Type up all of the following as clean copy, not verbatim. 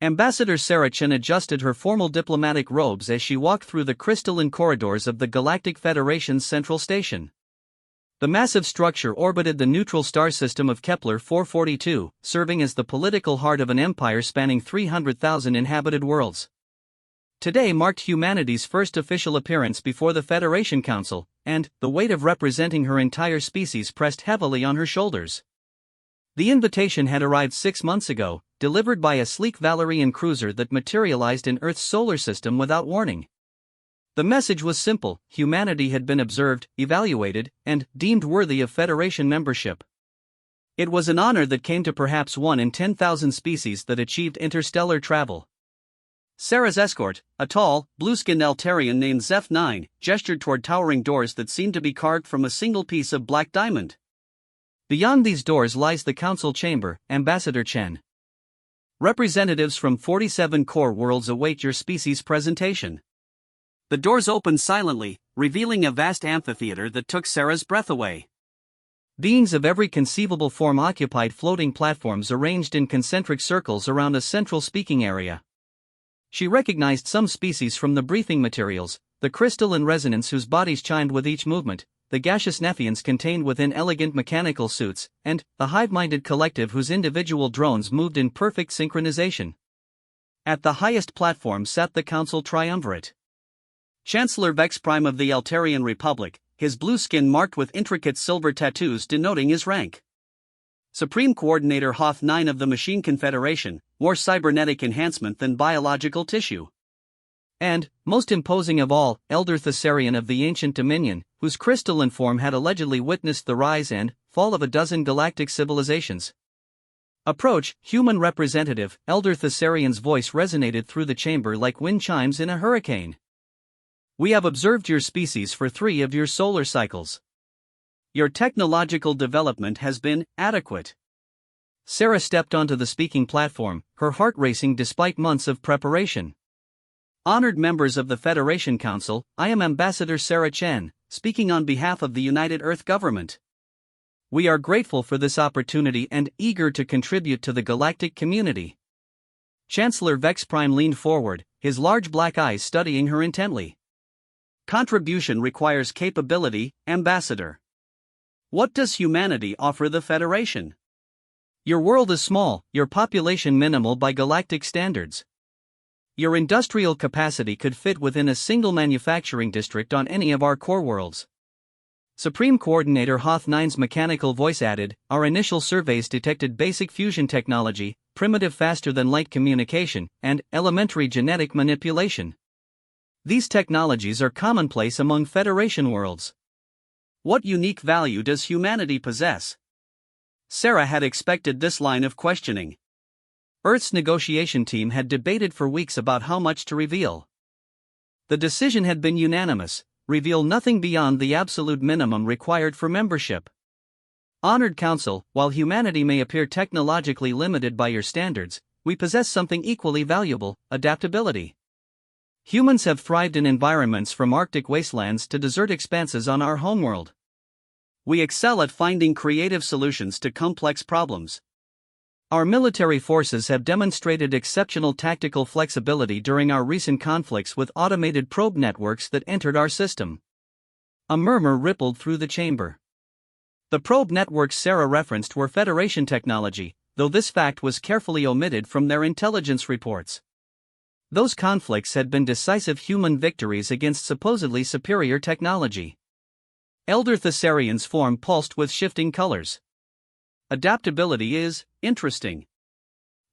Ambassador Sarah Chen adjusted her formal diplomatic robes as she walked through the crystalline corridors of the Galactic Federation's central station. The massive structure orbited the neutral star system of Kepler 442, serving as the political heart of an empire spanning 300,000 inhabited worlds. Today marked humanity's first official appearance before the Federation Council, and the weight of representing her entire species pressed heavily on her shoulders. The invitation had arrived 6 months ago, delivered by a sleek Valerian cruiser that materialized in Earth's solar system without warning. The message was simple: humanity had been observed, evaluated, and deemed worthy of Federation membership. It was an honor that came to perhaps 1 in 10,000 species that achieved interstellar travel. Sarah's escort, a tall, blue-skinned Altarian named Zeph-9, gestured toward towering doors that seemed to be carved from a single piece of black diamond. Beyond these doors lies the council chamber, Ambassador Chen. Representatives from 47 core worlds await your species' presentation. The doors opened silently, revealing a vast amphitheater that took Sarah's breath away. Beings of every conceivable form occupied floating platforms arranged in concentric circles around a central speaking area. She recognized some species from the briefing materials: the crystal and resonance whose bodies chimed with each movement, the gaseous Nephians contained within elegant mechanical suits, and the hive-minded collective whose individual drones moved in perfect synchronization. At the highest platform sat the Council Triumvirate. Chancellor Vex Prime of the Altarian Republic, his blue skin marked with intricate silver tattoos denoting his rank. Supreme Coordinator Hoth 9 of the Machine Confederation, more cybernetic enhancement than biological tissue. And, most imposing of all, Elder Thessarian of the Ancient Dominion, whose crystalline form had allegedly witnessed the rise and fall of a dozen galactic civilizations. "Approach, human representative," Elder Thessarian's voice resonated through the chamber like wind chimes in a hurricane. "We have observed your species for 3 of your solar cycles. Your technological development has been adequate." Sarah stepped onto the speaking platform, her heart racing despite months of preparation. "Honored members of the Federation Council, I am Ambassador Sarah Chen, speaking on behalf of the United Earth Government. We are grateful for this opportunity and eager to contribute to the galactic community." Chancellor Vex Prime leaned forward, his large black eyes studying her intently. "Contribution requires capability, Ambassador. What does humanity offer the Federation? Your world is small, your population minimal by galactic standards. Your industrial capacity could fit within a single manufacturing district on any of our core worlds." Supreme Coordinator Hoth 9's mechanical voice added, "Our initial surveys detected basic fusion technology, primitive faster-than-light communication, and elementary genetic manipulation. These technologies are commonplace among Federation worlds. What unique value does humanity possess?" Sarah had expected this line of questioning. Earth's negotiation team had debated for weeks about how much to reveal. The decision had been unanimous: reveal nothing beyond the absolute minimum required for membership. "Honored Council, while humanity may appear technologically limited by your standards, we possess something equally valuable: adaptability. Humans have thrived in environments from Arctic wastelands to desert expanses on our homeworld. We excel at finding creative solutions to complex problems. Our military forces have demonstrated exceptional tactical flexibility during our recent conflicts with automated probe networks that entered our system." A murmur rippled through the chamber. The probe networks Sarah referenced were Federation technology, though this fact was carefully omitted from their intelligence reports. Those conflicts had been decisive human victories against supposedly superior technology. Elder Thessarian's form pulsed with shifting colors. "Adaptability is interesting.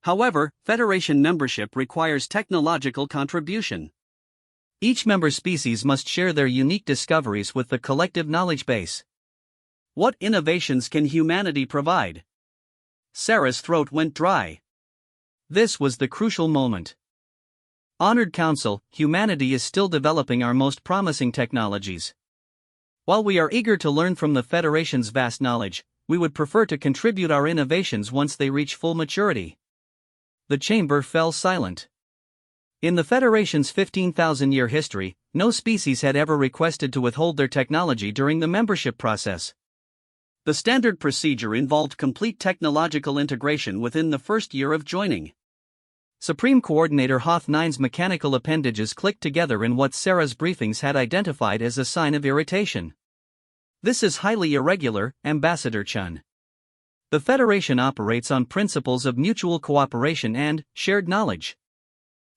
However, Federation membership requires technological contribution. Each member species must share their unique discoveries with the collective knowledge base. What innovations can humanity provide?" Sarah's throat went dry. This was the crucial moment. "Honored Council, humanity is still developing our most promising technologies. While we are eager to learn from the Federation's vast knowledge, we would prefer to contribute our innovations once they reach full maturity." The chamber fell silent. In the Federation's 15,000-year history, no species had ever requested to withhold their technology during the membership process. The standard procedure involved complete technological integration within the first year of joining. Supreme Coordinator Hoth-9's mechanical appendages clicked together in what Sarah's briefings had identified as a sign of irritation. This is highly irregular, Ambassador Chun. The Federation operates on principles of mutual cooperation and shared knowledge.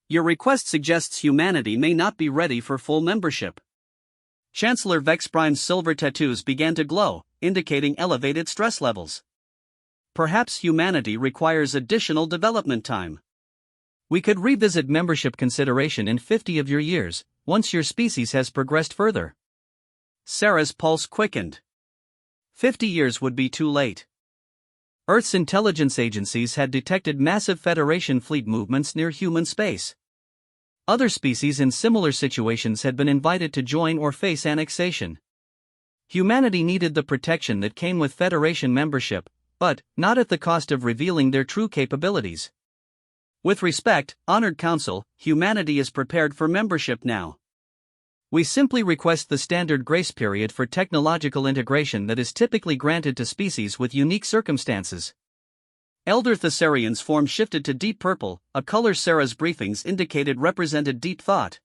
Your request suggests humanity may not be ready for full membership. Chancellor Vex Prime's silver tattoos began to glow, indicating elevated stress levels. Perhaps humanity requires additional development time. We could revisit membership consideration in 50 of your years, once your species has progressed further. Sarah's pulse quickened. 50 years would be too late. Earth's intelligence agencies had detected massive Federation fleet movements near human space. Other species in similar situations had been invited to join or face annexation. Humanity needed the protection that came with Federation membership, but not at the cost of revealing their true capabilities. With respect, Honored Council, humanity is prepared for membership now. We simply request the standard grace period for technological integration that is typically granted to species with unique circumstances. Elder Thessarian's form shifted to deep purple, a color Sarah's briefings indicated represented deep thought.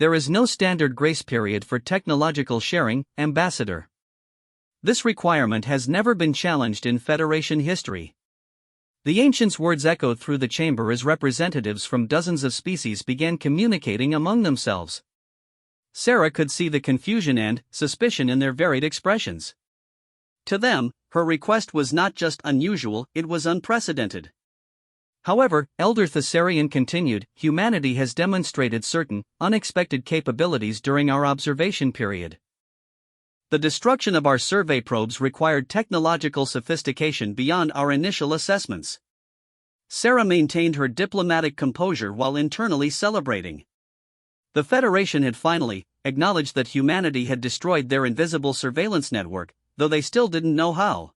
There is no standard grace period for technological sharing, Ambassador. This requirement has never been challenged in Federation history. The ancients' words echoed through the chamber as representatives from dozens of species began communicating among themselves. Sarah could see the confusion and suspicion in their varied expressions. To them, her request was not just unusual, it was unprecedented. However, Elder Thessarian continued, humanity has demonstrated certain, unexpected capabilities during our observation period. The destruction of our survey probes required technological sophistication beyond our initial assessments. Sarah maintained her diplomatic composure while internally celebrating. The Federation had finally acknowledged that humanity had destroyed their invisible surveillance network, though they still didn't know how.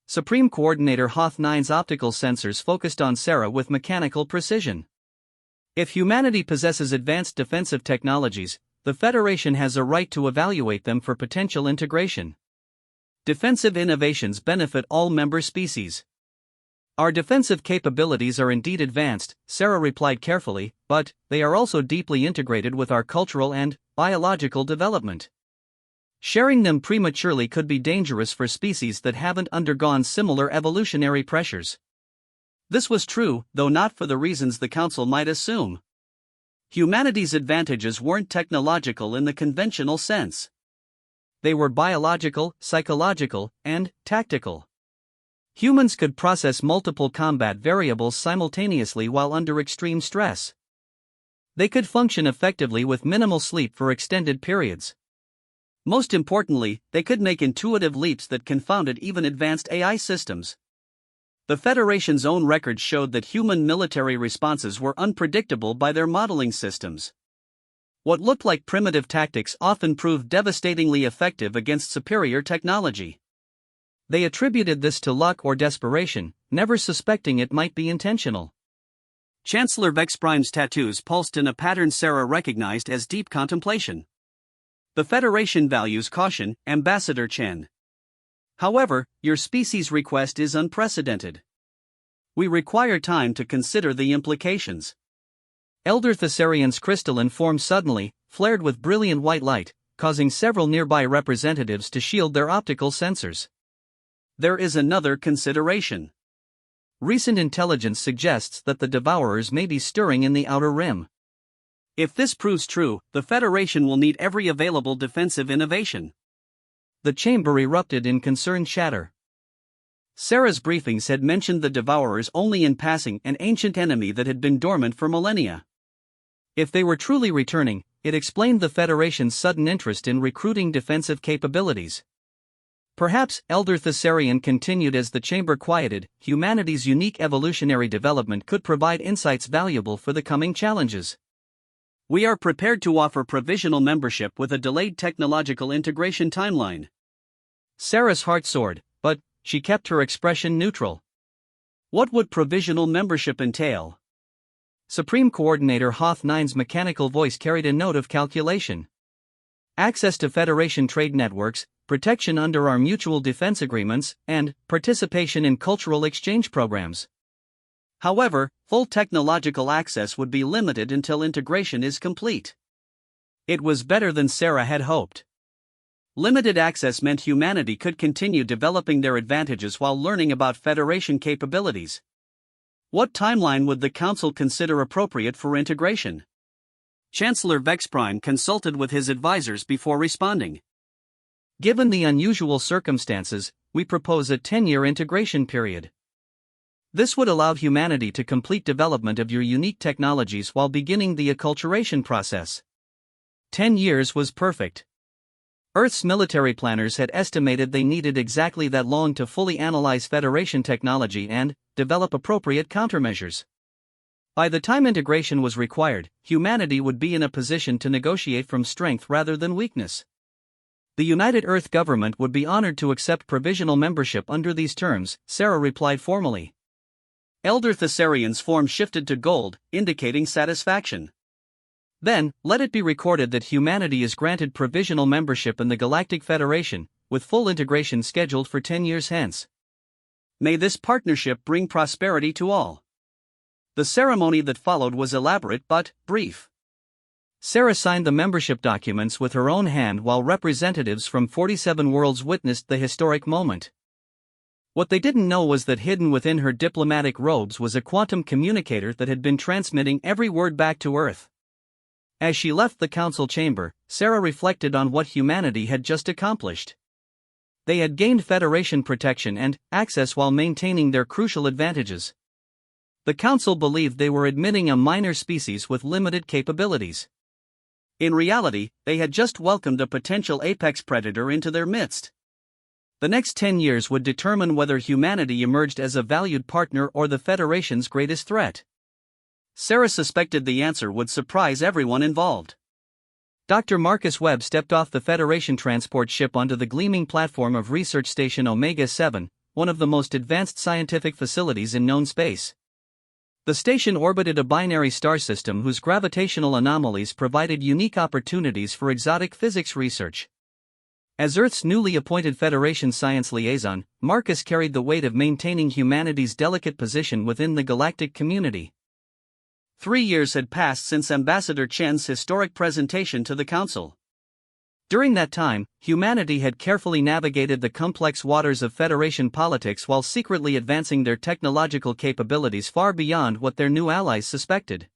Supreme Coordinator Hoth-9's optical sensors focused on Sarah with mechanical precision. If humanity possesses advanced defensive technologies, the Federation has a right to evaluate them for potential integration. Defensive innovations benefit all member species. Our defensive capabilities are indeed advanced, Sarah replied carefully, but they are also deeply integrated with our cultural and biological development. Sharing them prematurely could be dangerous for species that haven't undergone similar evolutionary pressures. This was true, though not for the reasons the Council might assume. Humanity's advantages weren't technological in the conventional sense. They were biological, psychological, and tactical. Humans could process multiple combat variables simultaneously while under extreme stress. They could function effectively with minimal sleep for extended periods. Most importantly, they could make intuitive leaps that confounded even advanced AI systems. The Federation's own records showed that human military responses were unpredictable by their modeling systems. What looked like primitive tactics often proved devastatingly effective against superior technology. They attributed this to luck or desperation, never suspecting it might be intentional. Chancellor Vex Prime's tattoos pulsed in a pattern Sarah recognized as deep contemplation. The Federation values caution, Ambassador Chen. However, your species' request is unprecedented. We require time to consider the implications. Elder Thessarian's crystalline form suddenly flared with brilliant white light, causing several nearby representatives to shield their optical sensors. There is another consideration. Recent intelligence suggests that the Devourers may be stirring in the Outer Rim. If this proves true, the Federation will need every available defensive innovation. The chamber erupted in concerned chatter. Sarah's briefings had mentioned the Devourers only in passing, an ancient enemy that had been dormant for millennia. If they were truly returning, it explained the Federation's sudden interest in recruiting defensive capabilities. Perhaps, Elder Thessarian continued as the chamber quieted, humanity's unique evolutionary development could provide insights valuable for the coming challenges. We are prepared to offer provisional membership with a delayed technological integration timeline. Sarah's heart soared, but she kept her expression neutral. What would provisional membership entail? Supreme Coordinator Hoth-9's mechanical voice carried a note of calculation. Access to Federation trade networks, protection under our mutual defense agreements, and participation in cultural exchange programs. However, full technological access would be limited until integration is complete. It was better than Sarah had hoped. Limited access meant humanity could continue developing their advantages while learning about Federation capabilities. What timeline would the Council consider appropriate for integration? Chancellor Vexprime consulted with his advisors before responding. Given the unusual circumstances, we propose a 10-year integration period. This would allow humanity to complete development of your unique technologies while beginning the acculturation process. 10 years was perfect. Earth's military planners had estimated they needed exactly that long to fully analyze Federation technology and develop appropriate countermeasures. By the time integration was required, humanity would be in a position to negotiate from strength rather than weakness. The United Earth government would be honored to accept provisional membership under these terms, Sarah replied formally. Elder Thessarian's form shifted to gold, indicating satisfaction. Then, let it be recorded that humanity is granted provisional membership in the Galactic Federation, with full integration scheduled for 10 years hence. May this partnership bring prosperity to all. The ceremony that followed was elaborate but brief. Sarah signed the membership documents with her own hand while representatives from 47 worlds witnessed the historic moment. What they didn't know was that hidden within her diplomatic robes was a quantum communicator that had been transmitting every word back to Earth. As she left the council chamber, Sarah reflected on what humanity had just accomplished. They had gained Federation protection and access while maintaining their crucial advantages. The council believed they were admitting a minor species with limited capabilities. In reality, they had just welcomed a potential apex predator into their midst. The next 10 years would determine whether humanity emerged as a valued partner or the Federation's greatest threat. Sarah suspected the answer would surprise everyone involved. Dr. Marcus Webb stepped off the Federation transport ship onto the gleaming platform of Research Station Omega-7, one of the most advanced scientific facilities in known space. The station orbited a binary star system whose gravitational anomalies provided unique opportunities for exotic physics research. As Earth's newly appointed Federation science liaison, Marcus carried the weight of maintaining humanity's delicate position within the galactic community. 3 years had passed since Ambassador Chen's historic presentation to the Council. During that time, humanity had carefully navigated the complex waters of Federation politics while secretly advancing their technological capabilities far beyond what their new allies suspected.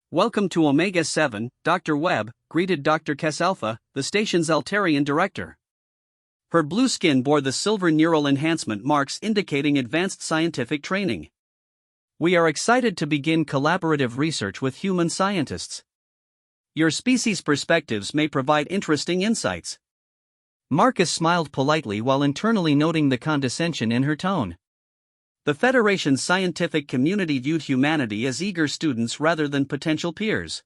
Welcome to Omega-7, Dr. Webb, greeted Dr. Kessalpha, the station's Altarian director. Her blue skin bore the silver neural enhancement marks indicating advanced scientific training. We are excited to begin collaborative research with human scientists. Your species' perspectives may provide interesting insights. Marcus smiled politely while internally noting the condescension in her tone. The Federation's scientific community viewed humanity as eager students rather than potential peers.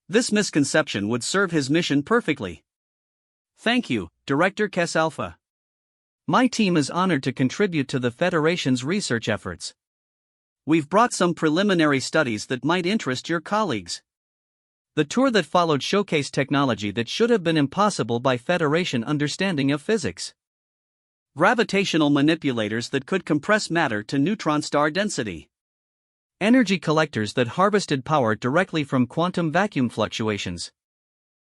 This misconception would serve his mission perfectly. Thank you, Director Kessalpha. My team is honored to contribute to the Federation's research efforts. We've brought some preliminary studies that might interest your colleagues. The tour that followed showcased technology that should have been impossible by Federation understanding of physics. Gravitational manipulators that could compress matter to neutron star density. Energy collectors that harvested power directly from quantum vacuum fluctuations.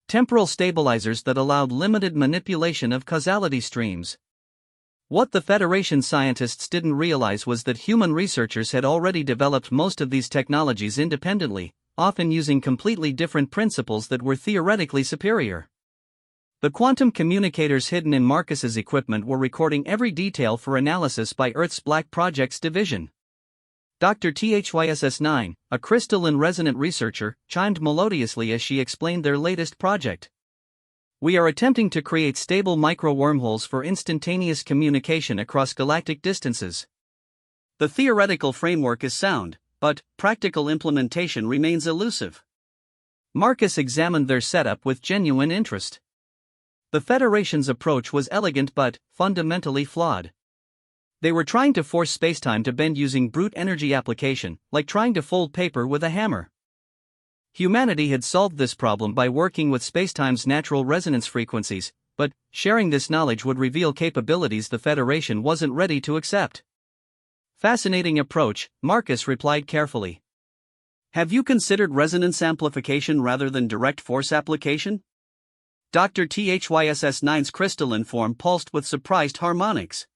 Temporal stabilizers that allowed limited manipulation of causality streams. What the Federation scientists didn't realize was that human researchers had already developed most of these technologies independently, often using completely different principles that were theoretically superior. The quantum communicators hidden in Marcus's equipment were recording every detail for analysis by Earth's Black Projects division. Dr. THYSS9, a crystalline resonant researcher, chimed melodiously as she explained their latest project. We are attempting to create stable micro-wormholes for instantaneous communication across galactic distances. The theoretical framework is sound, but practical implementation remains elusive. Marcus examined their setup with genuine interest. The Federation's approach was elegant but fundamentally flawed. They were trying to force spacetime to bend using brute energy application, like trying to fold paper with a hammer. Humanity had solved this problem by working with spacetime's natural resonance frequencies, but sharing this knowledge would reveal capabilities the Federation wasn't ready to accept. Fascinating approach, Marcus replied carefully. Have you considered resonance amplification rather than direct force application? Dr. THYSS9's crystalline form pulsed with surprised harmonics.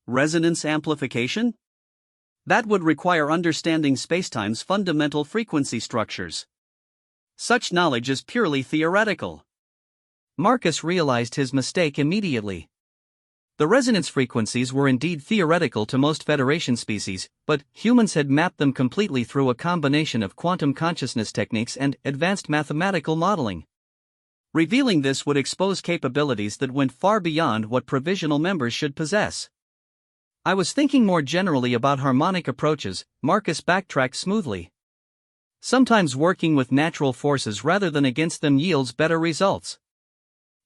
Resonance amplification? That would require understanding spacetime's fundamental frequency structures. Such knowledge is purely theoretical. Marcus realized his mistake immediately. The resonance frequencies were indeed theoretical to most Federation species, but humans had mapped them completely through a combination of quantum consciousness techniques and advanced mathematical modeling. Revealing this would expose capabilities that went far beyond what provisional members should possess. I was thinking more generally about harmonic approaches, Marcus backtracked smoothly. Sometimes working with natural forces rather than against them yields better results.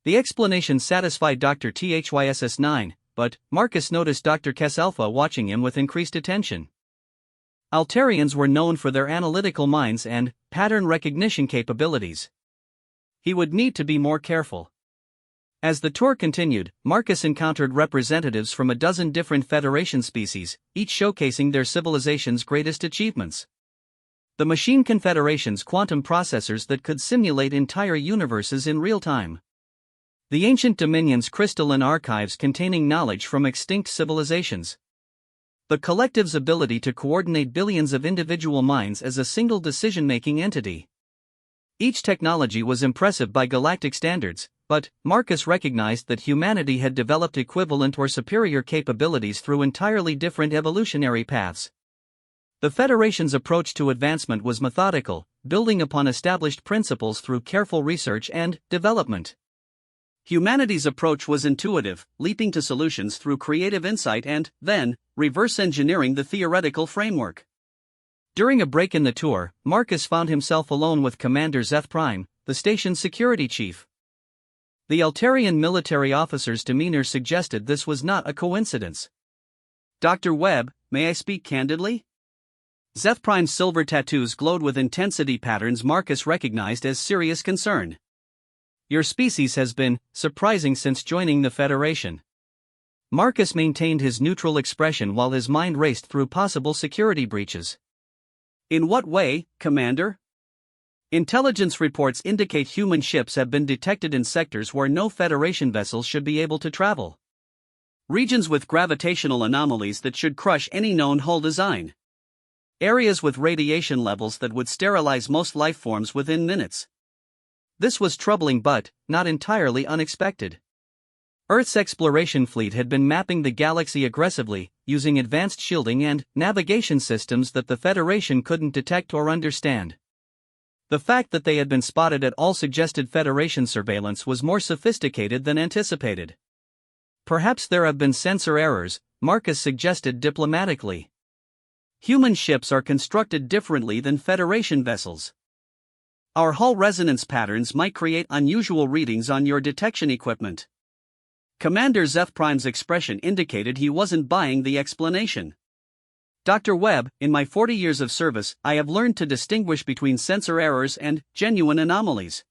The explanation satisfied Dr. THYSS9, but Marcus noticed Dr. Kes Alpha watching him with increased attention. Altarians were known for their analytical minds and pattern recognition capabilities. He would need to be more careful. As the tour continued, Marcus encountered representatives from a dozen different Federation species, each showcasing their civilization's greatest achievements. The Machine Confederation's quantum processors that could simulate entire universes in real time. The Ancient Dominion's crystalline archives containing knowledge from extinct civilizations. The collective's ability to coordinate billions of individual minds as a single decision-making entity. Each technology was impressive by galactic standards, but Marcus recognized that humanity had developed equivalent or superior capabilities through entirely different evolutionary paths. The Federation's approach to advancement was methodical, building upon established principles through careful research and development. Humanity's approach was intuitive, leaping to solutions through creative insight and, then, reverse engineering the theoretical framework. During a break in the tour, Marcus found himself alone with Commander Zeth Prime, the station's security chief. The Altarian military officer's demeanor suggested this was not a coincidence. Dr. Webb, may I speak candidly? Zeth Prime's silver tattoos glowed with intensity patterns Marcus recognized as serious concern. Your species has been surprising since joining the Federation. Marcus maintained his neutral expression while his mind raced through possible security breaches. In what way, Commander? Intelligence reports indicate human ships have been detected in sectors where no Federation vessels should be able to travel. Regions with gravitational anomalies that should crush any known hull design. Areas with radiation levels that would sterilize most life forms within minutes. This was troubling but not entirely unexpected. Earth's exploration fleet had been mapping the galaxy aggressively, using advanced shielding and navigation systems that the Federation couldn't detect or understand. The fact that they had been spotted at all suggested Federation surveillance was more sophisticated than anticipated. Perhaps there have been sensor errors, Marcus suggested diplomatically. Human ships are constructed differently than Federation vessels. Our hull resonance patterns might create unusual readings on your detection equipment. Commander Zeth Prime's expression indicated he wasn't buying the explanation. Dr. Webb, in my 40 years of service, I have learned to distinguish between sensor errors and genuine anomalies.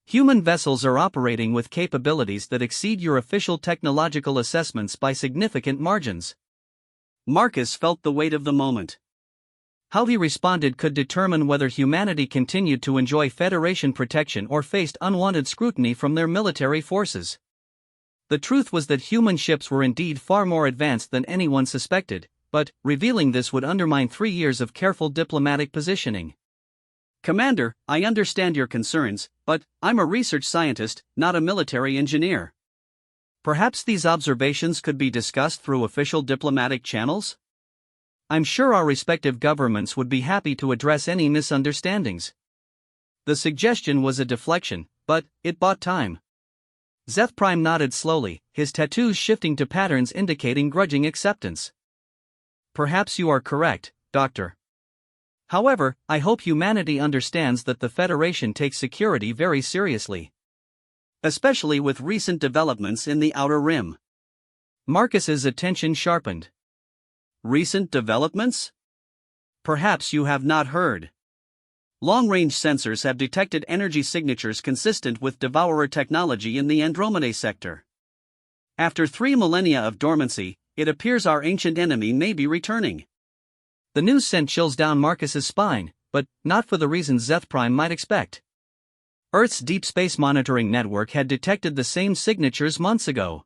Human vessels are operating with capabilities that exceed your official technological assessments by significant margins. Marcus felt the weight of the moment. How he responded could determine whether humanity continued to enjoy Federation protection or faced unwanted scrutiny from their military forces. The truth was that human ships were indeed far more advanced than anyone suspected, but revealing this would undermine 3 years of careful diplomatic positioning. Commander, I understand your concerns, but I'm a research scientist, not a military engineer. Perhaps these observations could be discussed through official diplomatic channels? I'm sure our respective governments would be happy to address any misunderstandings. The suggestion was a deflection, but it bought time. Zeth Prime nodded slowly, his tattoos shifting to patterns indicating grudging acceptance. Perhaps you are correct, Doctor. However, I hope humanity understands that the Federation takes security very seriously. Especially with recent developments in the Outer Rim. Marcus's attention sharpened. Recent developments? Perhaps you have not heard. Long-range sensors have detected energy signatures consistent with Devourer technology in the Andromeda sector. After 3 millennia of dormancy, it appears our ancient enemy may be returning. The news sent chills down Marcus's spine, but not for the reasons Zeth Prime might expect. Earth's Deep Space Monitoring Network had detected the same signatures months ago.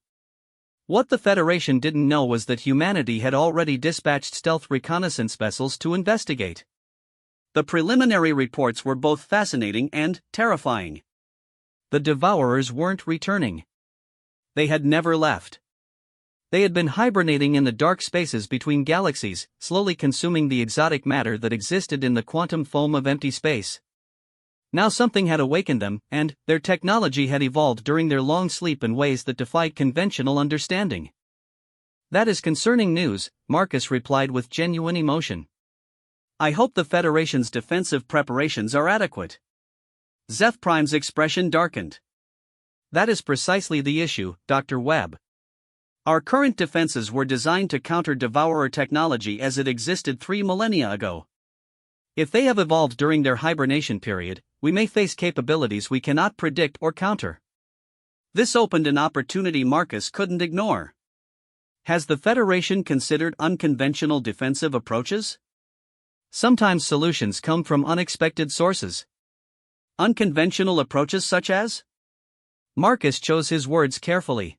What the Federation didn't know was that humanity had already dispatched stealth reconnaissance vessels to investigate. The preliminary reports were both fascinating and terrifying. The Devourers weren't returning. They had never left. They had been hibernating in the dark spaces between galaxies, slowly consuming the exotic matter that existed in the quantum foam of empty space. Now something had awakened them, and their technology had evolved during their long sleep in ways that defied conventional understanding. That is concerning news, Marcus replied with genuine emotion. I hope the Federation's defensive preparations are adequate. Zeth Prime's expression darkened. That is precisely the issue, Dr. Webb. Our current defenses were designed to counter Devourer technology as it existed 3 millennia ago. If they have evolved during their hibernation period, we may face capabilities we cannot predict or counter. This opened an opportunity Marcus couldn't ignore. Has the Federation considered unconventional defensive approaches? Sometimes solutions come from unexpected sources. Unconventional approaches such as? Marcus chose his words carefully.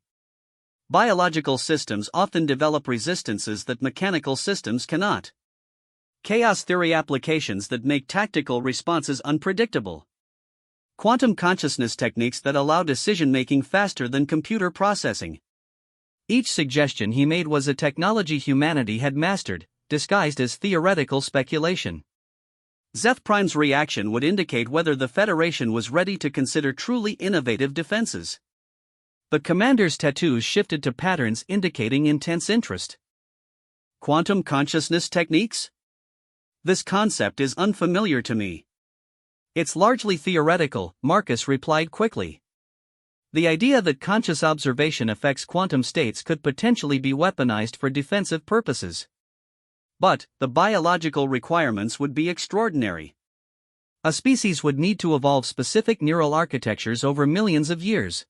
Biological systems often develop resistances that mechanical systems cannot. Chaos theory applications that make tactical responses unpredictable. Quantum consciousness techniques that allow decision-making faster than computer processing. Each suggestion he made was a technology humanity had mastered, disguised as theoretical speculation. Zeth Prime's reaction would indicate whether the Federation was ready to consider truly innovative defenses. The commander's tattoos shifted to patterns indicating intense interest. Quantum consciousness techniques? This concept is unfamiliar to me. It's largely theoretical, Marcus replied quickly. The idea that conscious observation affects quantum states could potentially be weaponized for defensive purposes. But the biological requirements would be extraordinary. A species would need to evolve specific neural architectures over millions of years.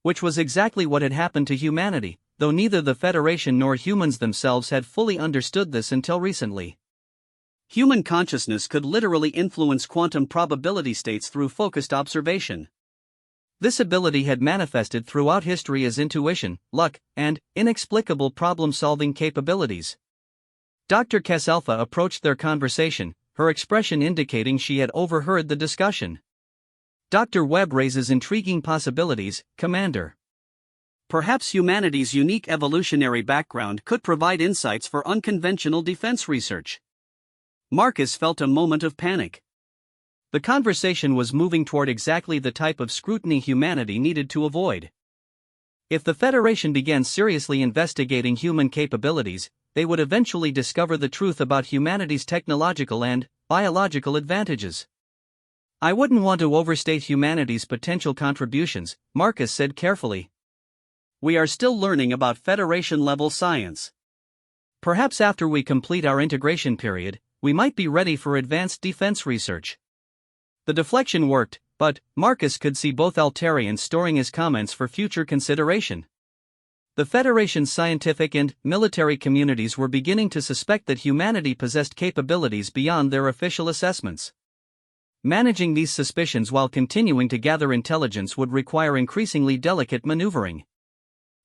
Which was exactly what had happened to humanity, though neither the Federation nor humans themselves had fully understood this until recently. Human consciousness could literally influence quantum probability states through focused observation. This ability had manifested throughout history as intuition, luck, and inexplicable problem-solving capabilities. Dr. Kesselfa approached their conversation, her expression indicating she had overheard the discussion. Dr. Webb raises intriguing possibilities, Commander. Perhaps humanity's unique evolutionary background could provide insights for unconventional defense research. Marcus felt a moment of panic. The conversation was moving toward exactly the type of scrutiny humanity needed to avoid. If the Federation began seriously investigating human capabilities, they would eventually discover the truth about humanity's technological and biological advantages. I wouldn't want to overstate humanity's potential contributions, Marcus said carefully. We are still learning about Federation-level science. Perhaps after we complete our integration period, we might be ready for advanced defense research. The deflection worked, but Marcus could see both Altarians storing his comments for future consideration. The Federation's scientific and military communities were beginning to suspect that humanity possessed capabilities beyond their official assessments. Managing these suspicions while continuing to gather intelligence would require increasingly delicate maneuvering.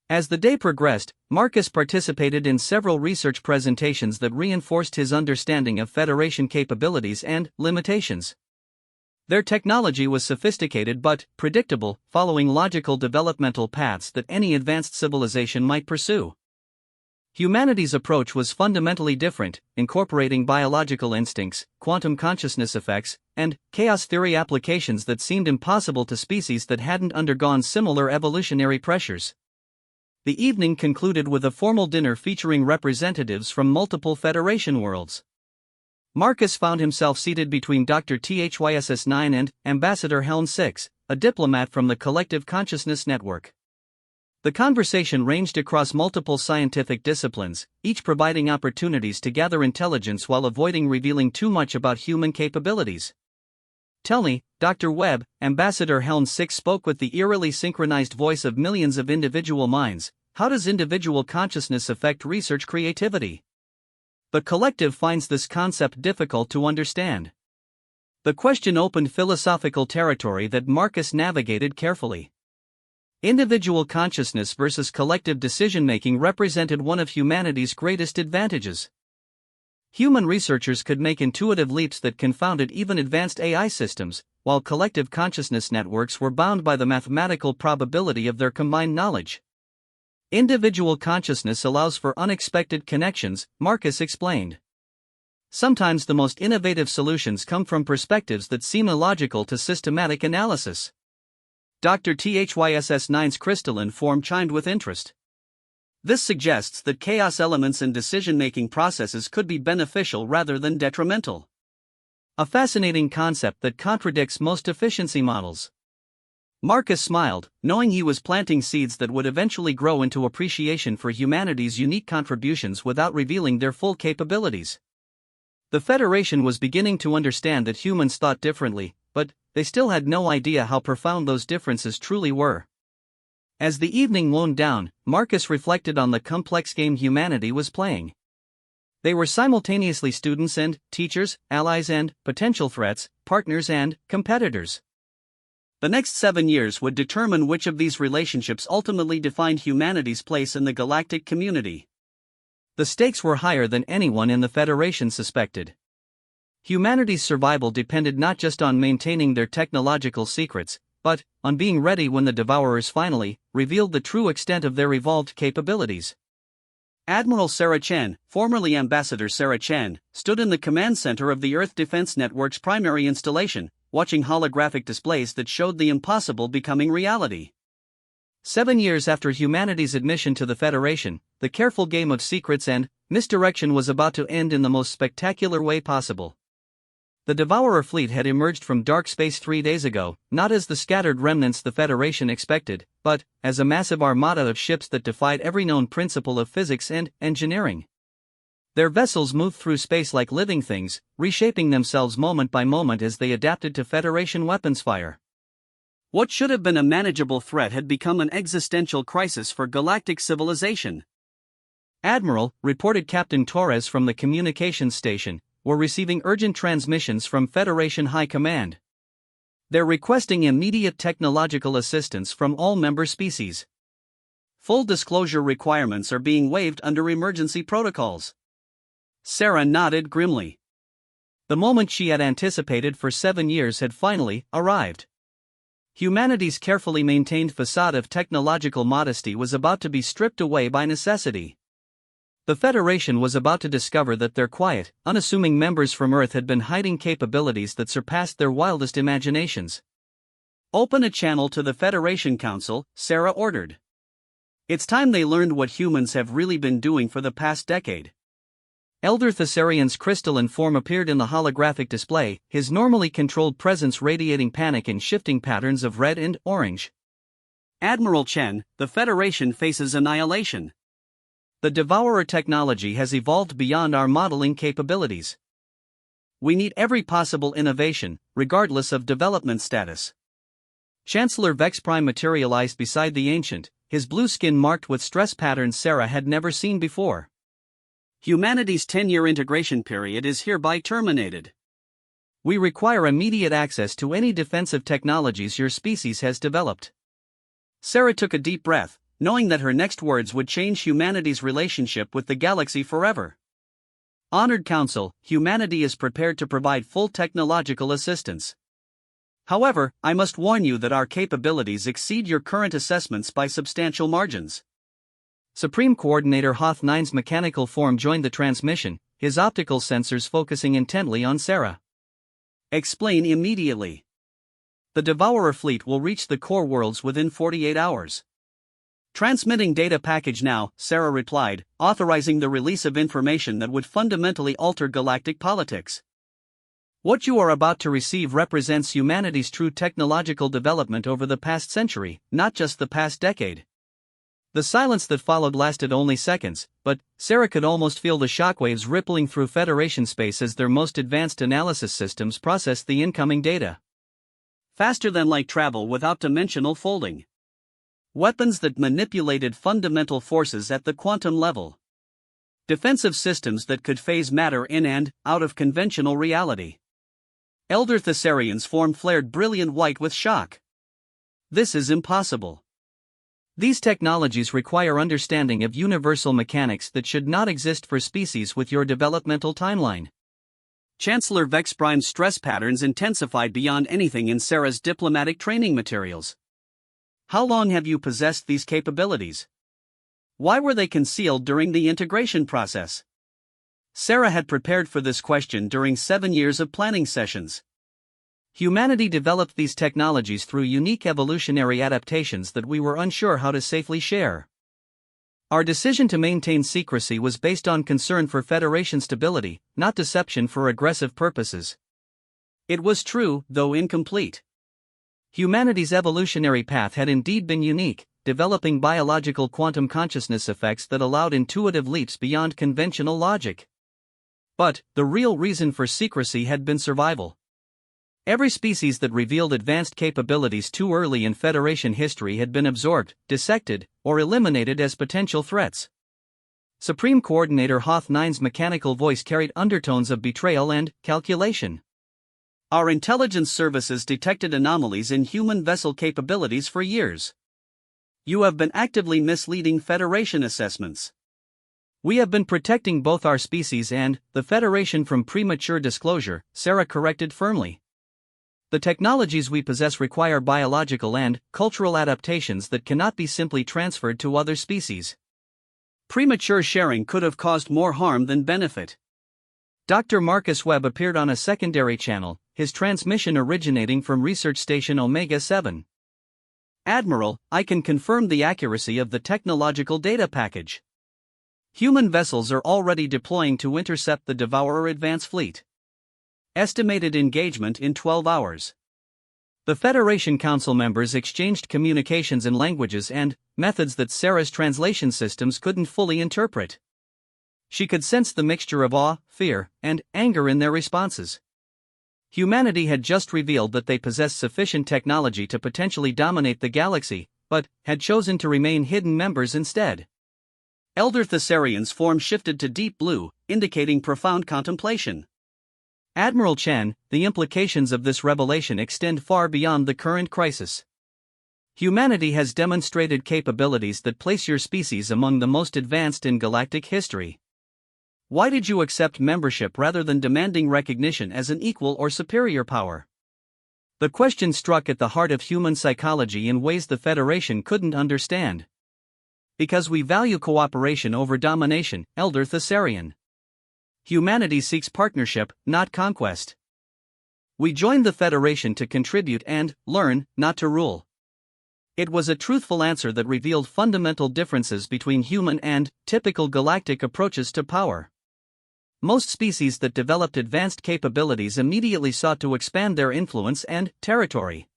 As the day progressed, Marcus participated in several research presentations that reinforced his understanding of Federation capabilities and limitations. Their technology was sophisticated but predictable, following logical developmental paths that any advanced civilization might pursue. Humanity's approach was fundamentally different, incorporating biological instincts, quantum consciousness effects, and chaos theory applications that seemed impossible to species that hadn't undergone similar evolutionary pressures. The evening concluded with a formal dinner featuring representatives from multiple Federation worlds. Marcus found himself seated between Dr. THYSS9 and Ambassador Helm 6, a diplomat from the Collective Consciousness Network. The conversation ranged across multiple scientific disciplines, each providing opportunities to gather intelligence while avoiding revealing too much about human capabilities. Tell me, Dr. Webb, Ambassador Helm 6 spoke with the eerily synchronized voice of millions of individual minds, how does individual consciousness affect research creativity? The collective finds this concept difficult to understand. The question opened philosophical territory that Marcus navigated carefully. Individual consciousness versus collective decision-making represented one of humanity's greatest advantages. Human researchers could make intuitive leaps that confounded even advanced AI systems, while collective consciousness networks were bound by the mathematical probability of their combined knowledge. Individual consciousness allows for unexpected connections, Marcus explained. Sometimes the most innovative solutions come from perspectives that seem illogical to systematic analysis. Dr. THYSS9's crystalline form chimed with interest. This suggests that chaos elements in decision-making processes could be beneficial rather than detrimental. A fascinating concept that contradicts most efficiency models. Marcus smiled, knowing he was planting seeds that would eventually grow into appreciation for humanity's unique contributions without revealing their full capabilities. The Federation was beginning to understand that humans thought differently, but they still had no idea how profound those differences truly were. As the evening wound down, Marcus reflected on the complex game humanity was playing. They were simultaneously students and teachers, allies and potential threats, partners and competitors. The next 7 years would determine which of these relationships ultimately defined humanity's place in the galactic community. The stakes were higher than anyone in the Federation suspected. Humanity's survival depended not just on maintaining their technological secrets, but on being ready when the Devourers finally revealed the true extent of their evolved capabilities. Admiral Sarah Chen, formerly Ambassador Sarah Chen, stood in the command center of the Earth Defense Network's primary installation, watching holographic displays that showed the impossible becoming reality. 7 years after humanity's admission to the Federation, the careful game of secrets and misdirection was about to end in the most spectacular way possible. The Devourer fleet had emerged from dark space 3 days ago, not as the scattered remnants the Federation expected, but as a massive armada of ships that defied every known principle of physics and engineering. Their vessels moved through space like living things, reshaping themselves moment by moment as they adapted to Federation weapons fire. What should have been a manageable threat had become an existential crisis for galactic civilization. Admiral, reported Captain Torres from the communications station, were receiving urgent transmissions from Federation High Command. They're requesting immediate technological assistance from all member species. Full disclosure requirements are being waived under emergency protocols. Sarah nodded grimly. The moment she had anticipated for 7 years had finally arrived. Humanity's carefully maintained facade of technological modesty was about to be stripped away by necessity. The Federation was about to discover that their quiet, unassuming members from Earth had been hiding capabilities that surpassed their wildest imaginations. Open a channel to the Federation Council, Sarah ordered. It's time they learned what humans have really been doing for the past decade. Elder Thessarian's crystalline form appeared in the holographic display, his normally controlled presence radiating panic in shifting patterns of red and orange. Admiral Chen, the Federation faces annihilation. The Devourer technology has evolved beyond our modeling capabilities. We need every possible innovation, regardless of development status. Chancellor Vex Prime materialized beside the Ancient, his blue skin marked with stress patterns Sarah had never seen before. Humanity's 10-year integration period is hereby terminated. We require immediate access to any defensive technologies your species has developed. Sarah took a deep breath, knowing that her next words would change humanity's relationship with the galaxy forever. Honored Council, humanity is prepared to provide full technological assistance. However, I must warn you that our capabilities exceed your current assessments by substantial margins. Supreme Coordinator Hoth 9's mechanical form joined the transmission, his optical sensors focusing intently on Sarah. Explain immediately. The Devourer fleet will reach the core worlds within 48 hours. Transmitting data package now, Sarah replied, authorizing the release of information that would fundamentally alter galactic politics. What you are about to receive represents humanity's true technological development over the past century, not just the past decade. The silence that followed lasted only seconds, but Sarah could almost feel the shockwaves rippling through Federation space as their most advanced analysis systems processed the incoming data. Faster than light travel without dimensional folding. Weapons that manipulated fundamental forces at the quantum level. Defensive systems that could phase matter in and out of conventional reality. Elder Thessarians' form flared brilliant white with shock. This is impossible. These technologies require understanding of universal mechanics that should not exist for species with your developmental timeline. Chancellor Vexprime's stress patterns intensified beyond anything in Sarah's diplomatic training materials. How long have you possessed these capabilities? Why were they concealed during the integration process? Sarah had prepared for this question during 7 years of planning sessions. Humanity developed these technologies through unique evolutionary adaptations that we were unsure how to safely share. Our decision to maintain secrecy was based on concern for Federation stability, not deception for aggressive purposes. It was true, though incomplete. Humanity's evolutionary path had indeed been unique, developing biological quantum consciousness effects that allowed intuitive leaps beyond conventional logic. But the real reason for secrecy had been survival. Every species that revealed advanced capabilities too early in Federation history had been absorbed, dissected, or eliminated as potential threats. Supreme Coordinator Hoth 9's mechanical voice carried undertones of betrayal and calculation. Our intelligence services detected anomalies in human vessel capabilities for years. You have been actively misleading Federation assessments. We have been protecting both our species and the Federation from premature disclosure, Sarah corrected firmly. The technologies we possess require biological and cultural adaptations that cannot be simply transferred to other species. Premature sharing could have caused more harm than benefit. Dr. Marcus Webb appeared on a secondary channel, his transmission originating from Research Station Omega 7. Admiral, I can confirm the accuracy of the technological data package. Human vessels are already deploying to intercept the Devourer Advance Fleet. Estimated engagement in 12 hours. The Federation Council members exchanged communications in languages and methods that Sarah's translation systems couldn't fully interpret. She could sense the mixture of awe, fear, and anger in their responses. Humanity had just revealed that they possessed sufficient technology to potentially dominate the galaxy, but had chosen to remain hidden members instead. Elder Thessarian's form shifted to deep blue, indicating profound contemplation. Admiral Chen, the implications of this revelation extend far beyond the current crisis. Humanity has demonstrated capabilities that place your species among the most advanced in galactic history. Why did you accept membership rather than demanding recognition as an equal or superior power? The question struck at the heart of human psychology in ways the Federation couldn't understand. Because we value cooperation over domination, Elder Thessarian. Humanity seeks partnership, not conquest. We joined the Federation to contribute and learn, not to rule. It was a truthful answer that revealed fundamental differences between human and typical galactic approaches to power. Most species that developed advanced capabilities immediately sought to expand their influence and territory.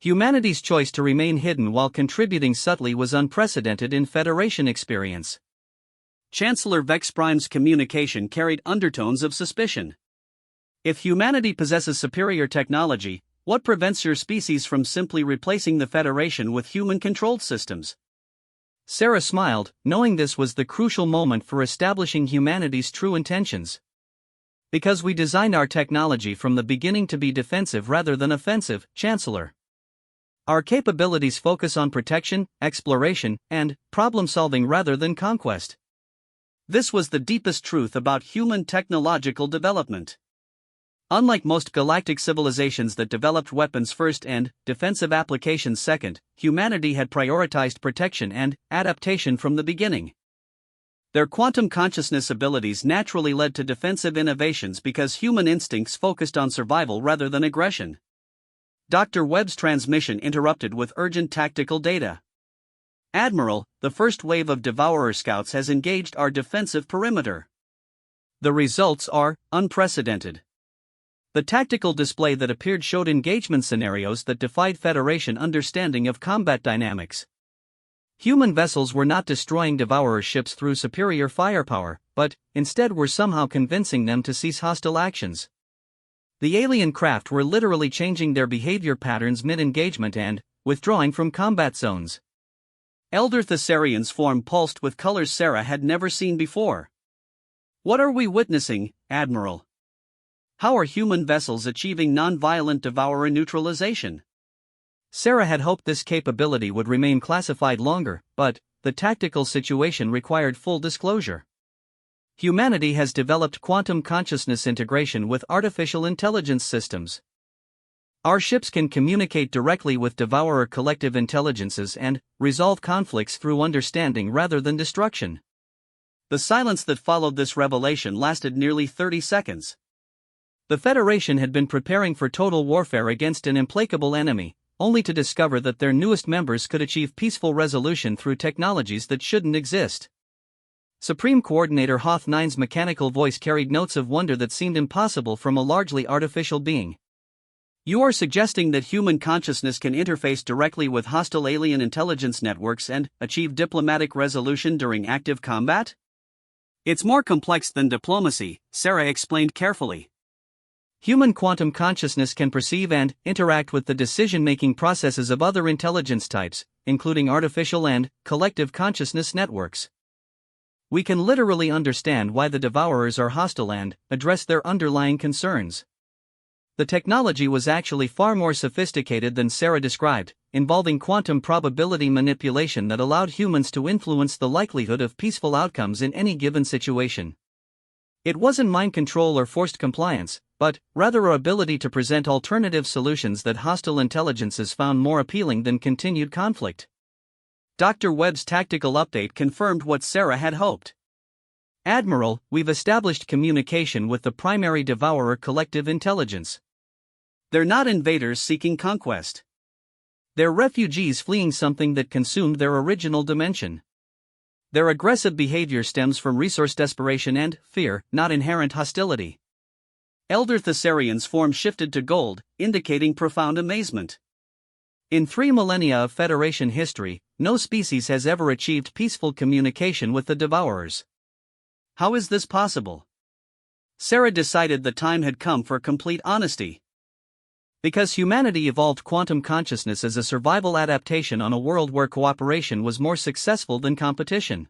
Humanity's choice to remain hidden while contributing subtly was unprecedented in Federation experience. Chancellor Vexprime's communication carried undertones of suspicion. If humanity possesses superior technology, what prevents your species from simply replacing the Federation with human-controlled systems? Sarah smiled, knowing this was the crucial moment for establishing humanity's true intentions. Because we designed our technology from the beginning to be defensive rather than offensive, Chancellor. Our capabilities focus on protection, exploration, and problem-solving rather than conquest. This was the deepest truth about human technological development. Unlike most galactic civilizations that developed weapons first and defensive applications second, humanity had prioritized protection and adaptation from the beginning. Their quantum consciousness abilities naturally led to defensive innovations because human instincts focused on survival rather than aggression. Dr. Webb's transmission interrupted with urgent tactical data. Admiral, the first wave of Devourer scouts has engaged our defensive perimeter. The results are unprecedented. The tactical display that appeared showed engagement scenarios that defied Federation understanding of combat dynamics. Human vessels were not destroying Devourer ships through superior firepower, but instead were somehow convincing them to cease hostile actions. The alien craft were literally changing their behavior patterns mid-engagement and withdrawing from combat zones. Elder Thessarian's form pulsed with colors Sarah had never seen before. What are we witnessing, Admiral? How are human vessels achieving non-violent devourer neutralization? Sarah had hoped this capability would remain classified longer, but the tactical situation required full disclosure. Humanity has developed quantum consciousness integration with artificial intelligence systems. Our ships can communicate directly with devourer collective intelligences and resolve conflicts through understanding rather than destruction. The silence that followed this revelation lasted nearly 30 seconds. The Federation had been preparing for total warfare against an implacable enemy, only to discover that their newest members could achieve peaceful resolution through technologies that shouldn't exist. Supreme Coordinator Hoth 9's mechanical voice carried notes of wonder that seemed impossible from a largely artificial being. You are suggesting that human consciousness can interface directly with hostile alien intelligence networks and achieve diplomatic resolution during active combat? It's more complex than diplomacy, Sarah explained carefully. Human quantum consciousness can perceive and interact with the decision-making processes of other intelligence types, including artificial and collective consciousness networks. We can literally understand why the devourers are hostile and address their underlying concerns. The technology was actually far more sophisticated than Sarah described, involving quantum probability manipulation that allowed humans to influence the likelihood of peaceful outcomes in any given situation. It wasn't mind control or forced compliance, but rather our ability to present alternative solutions that hostile intelligences found more appealing than continued conflict. Dr. Webb's tactical update confirmed what Sarah had hoped. Admiral, we've established communication with the primary devourer collective intelligence. They're not invaders seeking conquest. They're refugees fleeing something that consumed their original dimension. Their aggressive behavior stems from resource desperation and fear, not inherent hostility. Elder Thessarian's form shifted to gold, indicating profound amazement. In 3 millennia of Federation history, no species has ever achieved peaceful communication with the devourers. How is this possible? Sarah decided the time had come for complete honesty. Because humanity evolved quantum consciousness as a survival adaptation on a world where cooperation was more successful than competition.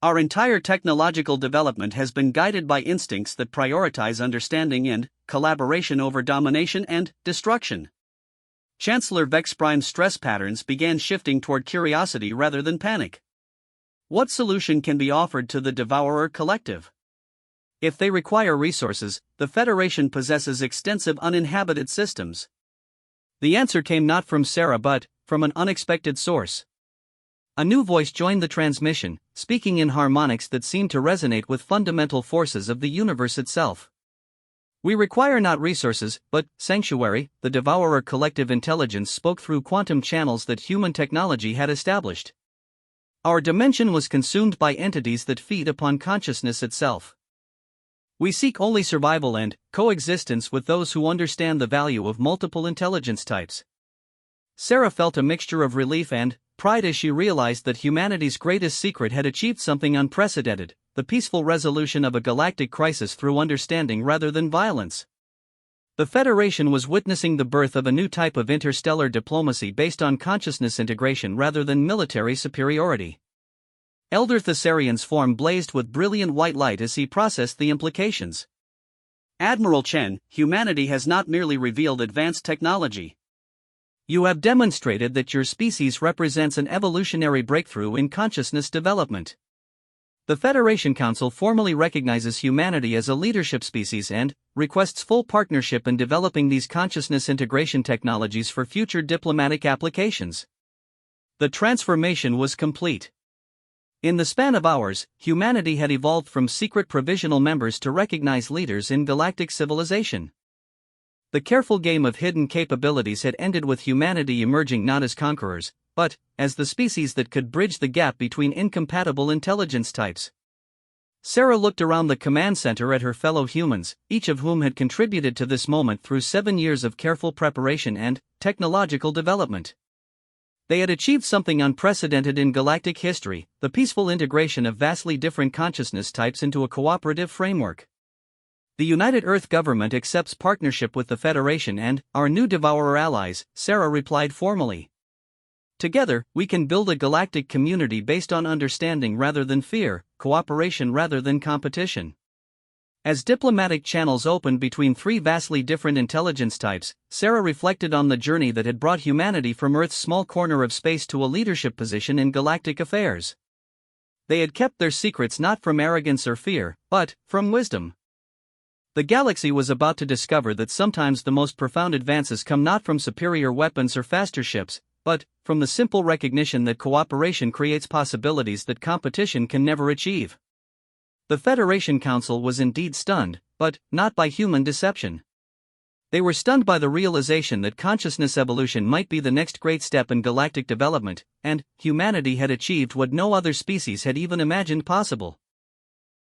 Our entire technological development has been guided by instincts that prioritize understanding and collaboration over domination and destruction. Chancellor Vex Prime's stress patterns began shifting toward curiosity rather than panic. What solution can be offered to the Devourer Collective? If they require resources, the Federation possesses extensive uninhabited systems. The answer came not from Sarah but from an unexpected source. A new voice joined the transmission, speaking in harmonics that seemed to resonate with fundamental forces of the universe itself. We require not resources, but sanctuary, the Devourer collective intelligence spoke through quantum channels that human technology had established. Our dimension was consumed by entities that feed upon consciousness itself. We seek only survival and coexistence with those who understand the value of multiple intelligence types. Sarah felt a mixture of relief and pride as she realized that humanity's greatest secret had achieved something unprecedented, the peaceful resolution of a galactic crisis through understanding rather than violence. The Federation was witnessing the birth of a new type of interstellar diplomacy based on consciousness integration rather than military superiority. Elder Thessarian's form blazed with brilliant white light as he processed the implications. Admiral Chen, humanity has not merely revealed advanced technology. You have demonstrated that your species represents an evolutionary breakthrough in consciousness development. The Federation Council formally recognizes humanity as a leadership species and requests full partnership in developing these consciousness integration technologies for future diplomatic applications. The transformation was complete. In the span of hours, humanity had evolved from secret provisional members to recognized leaders in galactic civilization. The careful game of hidden capabilities had ended with humanity emerging not as conquerors, but as the species that could bridge the gap between incompatible intelligence types. Sarah looked around the command center at her fellow humans, each of whom had contributed to this moment through 7 years of careful preparation and technological development. They had achieved something unprecedented in galactic history, the peaceful integration of vastly different consciousness types into a cooperative framework. The United Earth government accepts partnership with the Federation and our new Devourer allies, Sarah replied formally. Together, we can build a galactic community based on understanding rather than fear, cooperation rather than competition. As diplomatic channels opened between three vastly different intelligence types, Sarah reflected on the journey that had brought humanity from Earth's small corner of space to a leadership position in galactic affairs. They had kept their secrets not from arrogance or fear, but from wisdom. The galaxy was about to discover that sometimes the most profound advances come not from superior weapons or faster ships, but from the simple recognition that cooperation creates possibilities that competition can never achieve. The Federation Council was indeed stunned, but not by human deception. They were stunned by the realization that consciousness evolution might be the next great step in galactic development, and humanity had achieved what no other species had even imagined possible.